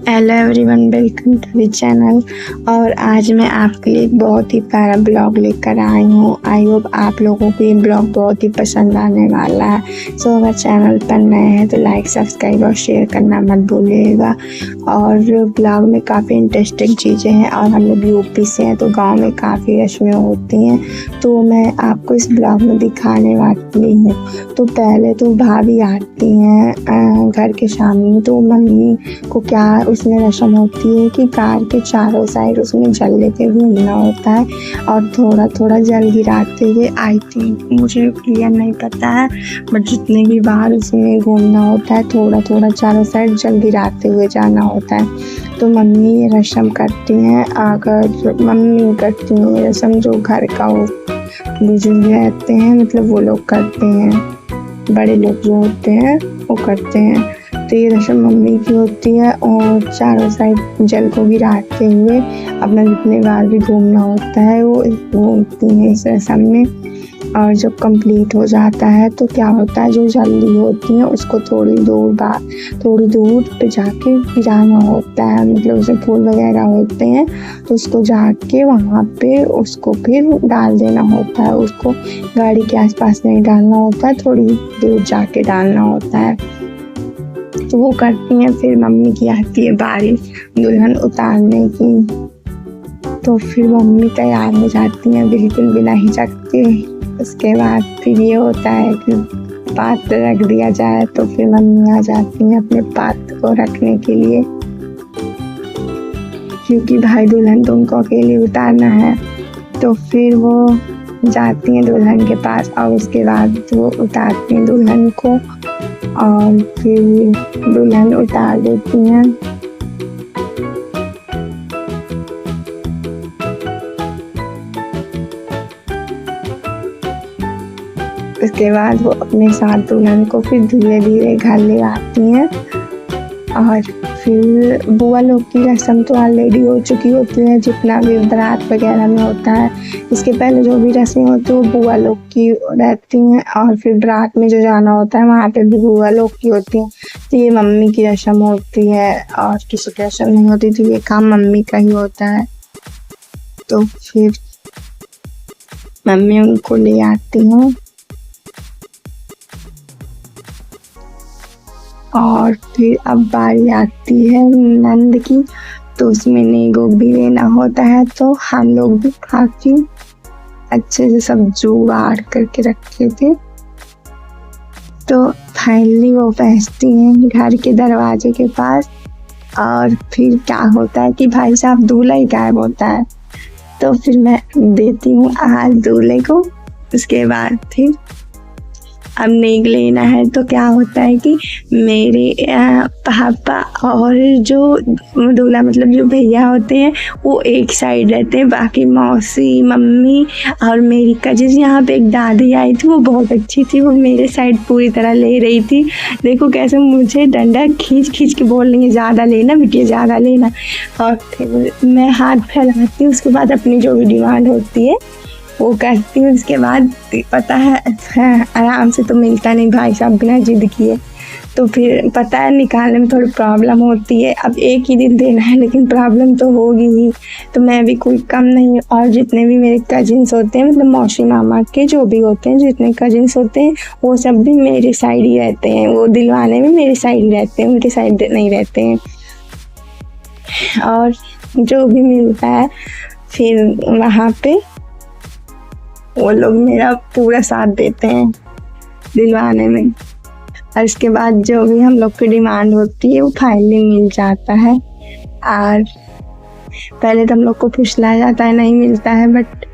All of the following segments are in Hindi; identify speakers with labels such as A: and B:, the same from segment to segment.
A: Hello everyone, welcome to the channel. और आज मैं आपके लिए एक बहुत ही प्यारा ब्लॉग लेकर आई हूँ। आई होप आप लोगों को ये ब्लॉग बहुत ही पसंद आने वाला है। सो अगर चैनल पर नए हैं तो लाइक, सब्सक्राइब और शेयर करना मत भूलिएगा। और ब्लॉग में काफ़ी इंटरेस्टिंग चीज़ें हैं। और हम लोग यूपी से हैं तो गाँव में काफ़ी रस्में होती हैं, तो मैं आपको इस ब्लॉग में दिखाने वाली हूँ। तो पहले तो भाभी आती हैं घर के सामने, तो मम्मी को क्या उसमें रस्म होती है कि कार के चारों साइड उसमें जल लेके घूमना होता है और थोड़ा थोड़ा जल गिराते हुए। आई थिंक मुझे क्लियर नहीं पता है, बट जितने भी बार उसमें घूमना होता है थोड़ा थोड़ा चारों साइड जल गिराते हुए जाना होता है। तो मम्मी ये रस्म करती हैं। अगर मम्मी करती हैं ये रस्म, जो घर का वो बुजुर्ग रहते हैं मतलब वो लोग करते हैं, बड़े लोग जो होते हैं वो करते हैं। तो ये रस्म मम्मी की होती है और चारों साइड जल को गिराते हुए अपना जितने बार भी घूमना होता है वो घूमती हैं इस रस्म में। और जब कंप्लीट हो जाता है तो क्या होता है, जो जल्दी होती है उसको थोड़ी दूर पे जाके गिराना होता है। मतलब उसमें फूल वगैरह होते हैं तो उसको जाके वहाँ पे उसको फिर डाल देना होता है। उसको गाड़ी के आसपास नहीं डालना होता है, थोड़ी दूर जाके डालना होता है। तो वो करती हैं। फिर मम्मी की आती है बारी दुल्हन उतारने की, तो फिर मम्मी तैयार हो जाती हैं बिल्कुल बिना हिचक के। उसके बाद फिर ये होता है कि पात्र रख दिया जाए, तो फिर मम्मी आ जाती हैं अपने पात्र को रखने के लिए, क्योंकि भाई दुल्हन तो उनको अकेले उतारना है। तो फिर वो जाती हैं दुल्हन के पास और उसके बाद वो उतारती हैं दुल्हन को और फिर दुल्हन उतार देती हैं। उसके बाद वो अपने साथ दुल्हन को फिर धीरे धीरे घर ले आती हैं। और फिर बुआ लोग की रस्म तो ऑलरेडी हो चुकी होती है, जितना भी बारात वगैरह में होता है। इसके पहले जो भी रस्में होती है वो बुआ लोग की रहती हैं। और फिर बारात में जो जाना होता है वहाँ पे भी बुआ लोग की होती है। तो ये मम्मी की रस्म होती है और किसी की रस्म नहीं होती, तो ये काम मम्मी का ही होता है। तो फिर मम्मी उनको ले आती हैं और फिर अब बारी आती है नंद की, तो उसमें नेगो भी लेना होता है। तो हम लोग भी काफ़ी अच्छे से सब जुगाड़ करके रखे थे। तो फाइनली वो पहुंचती हैं घर के दरवाजे के पास। और फिर क्या होता है कि भाई साहब दूल्हा ही गायब होता है, तो फिर मैं देती हूँ हाथ दूल्हे को। उसके बाद फिर अब नेग लेना है, तो क्या होता है कि मेरे पापा और जो दूल्हा मतलब जो भैया होते हैं वो एक साइड रहते हैं, बाकी मौसी, मम्मी और मेरी कजिन। यहाँ पे एक दादी आई थी, वो बहुत अच्छी थी, वो मेरे साइड पूरी तरह ले रही थी। देखो कैसे मुझे डंडा खींच खींच के बोल रही है, ज़्यादा लेना बिटिया, ज़्यादा लेना। और फिर मैं हाथ फैलाती हूँ, उसके बाद अपनी जो भी डिमांड होती है वो करती हूँ। उसके बाद पता है आराम से तो मिलता नहीं, भाई साहब बिना जिद किए। तो फिर पता है निकालने में थोड़ी प्रॉब्लम होती है। अब एक ही दिन देना है लेकिन प्रॉब्लम तो होगी ही, तो मैं भी कोई कम नहीं। और जितने भी मेरे कजिन्स होते हैं, मतलब मौसी मामा के जो भी होते हैं, जितने कजिन्स होते हैं वो सब भी मेरे साइड ही रहते हैं। वो दिलवाने में मेरे साइड ही रहते हैं, उनके साइड नहीं रहते हैं। और जो भी मिलता है फिर वहाँ पे वो लोग मेरा पूरा साथ देते हैं दिलवाने में। और इसके बाद जो भी हम लोग की डिमांड होती है वो फाइनली मिल जाता है। और पहले तो हम लोग को फुसलाया जाता है, नहीं मिलता है, बट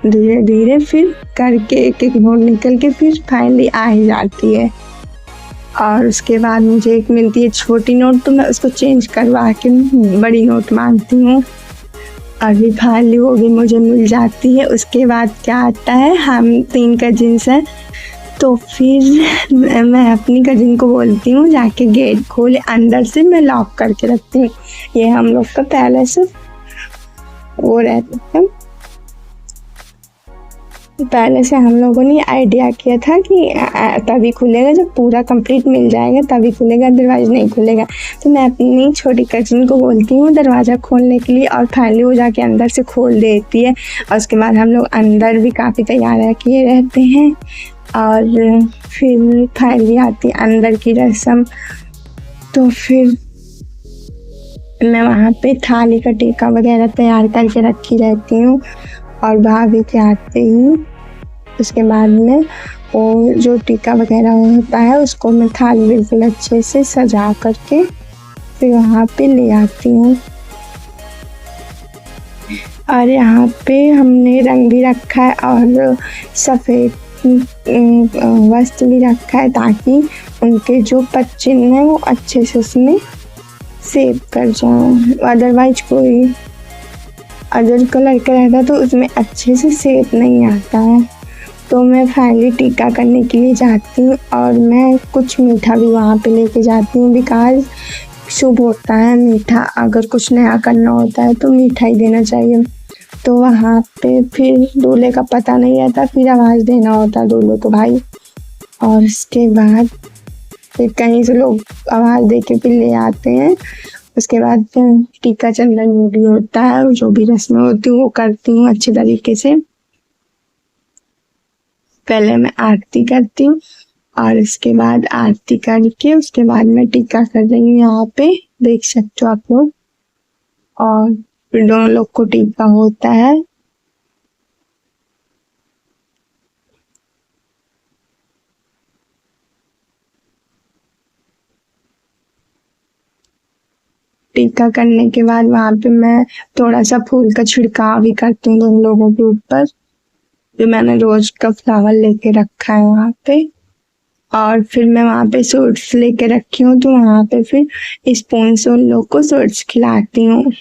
A: धीरे धीरे फिर करके एक एक नोट निकल के फिर फाइनली आ ही जाती है। और उसके बाद मुझे एक मिलती है छोटी नोट, तो मैं उसको चेंज करवा के बड़ी नोट मांगती हूँ। और भी फाइनली वो भी मुझे मिल जाती है। उसके बाद क्या आता है, हम 3 कजिन्स हैं, तो फिर मैं अपनी कजिन को बोलती हूँ जाके गेट खोले, अंदर से मैं लॉक करके रखती हूँ। ये हम लोग का पहले से वो रहता है, पहले से हम लोगों ने आइडिया किया था कि तभी खुलेगा, जब पूरा कंप्लीट मिल जाएगा तभी खुलेगा, अदरवाइज नहीं खुलेगा। तो मैं अपनी छोटी कजिन को बोलती हूँ दरवाज़ा खोलने के लिए, और फाइनली वो जाके अंदर से खोल देती है। और उसके बाद हम लोग अंदर भी काफ़ी तैयारियाँ किए रहते हैं। और फिर फाइनली आती है अंदर की रस्म। तो फिर मैं वहाँ पे थाली का टीका वगैरह तैयार करके रखी रहती हूँ, और भाभी के आते ही उसके बाद में वो जो टीका वगैरह होता है उसको मैं थाली बिल्कुल अच्छे से सजा करके फिर वहाँ पे ले आती हूँ। और यहाँ पे हमने रंग भी रखा है और सफ़ेद वस्त्र भी रखा है, ताकि उनके जो पदचिन्ह हैं वो अच्छे से उसमें सेव कर जाए। अदरवाइज कोई अदर कलर का रहता तो उसमें अच्छे से सेव नहीं आता है। तो मैं फाइनली टीका करने के लिए जाती हूँ, और मैं कुछ मीठा भी वहाँ पे लेके जाती हूँ, बिकॉज शुभ होता है मीठा, अगर कुछ नया करना होता है तो मीठा ही देना चाहिए। तो वहाँ पे फिर दूल्हे का पता नहीं रहता, फिर आवाज़ देना होता है दूल्हे को भाई, और उसके बाद फिर कहीं से लोग आवाज़ दे के फिर ले आते हैं। उसके बाद टीका चंदन जो भी होता है, जो भी रस्में होती हैं वो करती हूँ अच्छे तरीके से। पहले मैं आरती करती हूँ, और उसके बाद आरती करके उसके बाद मैं टीका कर रही हूँ, यहाँ पे देख सकते हो आप लोग। और फिर दोनों लोग को टीका होता है। टीका करने के बाद वहाँ पे मैं थोड़ा सा फूल का छिड़काव भी करती हूँ दोनों लोगों के ऊपर, जो मैंने रोज का फ्लावर लेके रखा है वहाँ पे। और फिर मैं वहाँ पे स्वीट्स लेके रखी हूँ, तो वहाँ पे फिर स्पून से उन लोग को स्वीट्स खिलाती हूँ।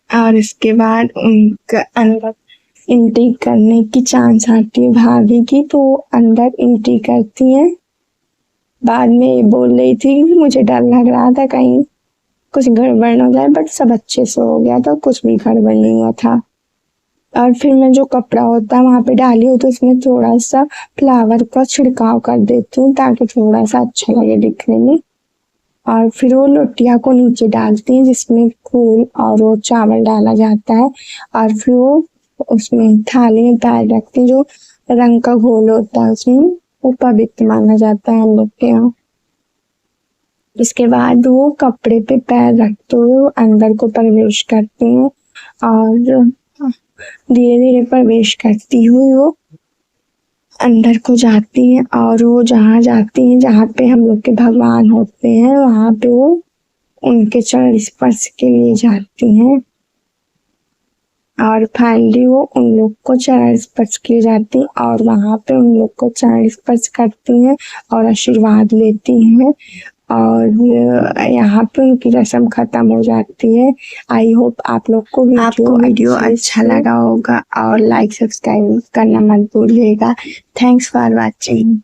A: और इसके बाद उनका अंदर एंट्री करने की चांस आती है भाभी की, तो अंदर एंट्री करती हैं। बाद में ये बोल रही थी कि मुझे डर लग रहा था कहीं कुछ गड़बड़ न हो जाए, बट सब अच्छे से हो गया था, कुछ भी गड़बड़ नहीं हुआ था। और फिर मैं जो कपड़ा होता है वहाँ पे डाली हूँ, तो उसमें थोड़ा सा फ्लावर का छिड़काव कर देती हूँ, ताकि थोड़ा सा अच्छा लगे दिखने में। और फिर वो लोटिया को नीचे डालती हैं, जिसमें फूल और वो चावल डाला जाता है, और फिर वो उसमें थाली में पैर रखती हैं। जो रंग का घोल होता है उसमें वो पवित्र माना जाता है हम लोग के यहाँ। इसके बाद वो कपड़े पे पैर रखते हुए वो अंदर को प्रवेश करते हैं, और धीरे धीरे प्रवेश करती हुई वो अंदर को जाती हैं। और वो जहाँ जाती हैं, जहाँ पे हम लोग के भगवान होते हैं, वहाँ पे वो उनके चरण स्पर्श के लिए जाती हैं। और फाइनली वो उन लोग को चरण स्पर्श किए जाती हैं, और वहाँ पे उन लोग को चरण स्पर्श करती हैं और आशीर्वाद लेती हैं, और यहाँ पे उनकी रस्म खत्म हो जाती है। आई होप आप लोग को वीडियो अच्छा लगा होगा, और लाइक सब्सक्राइब करना मत भूलिएगा। Thanks for watching.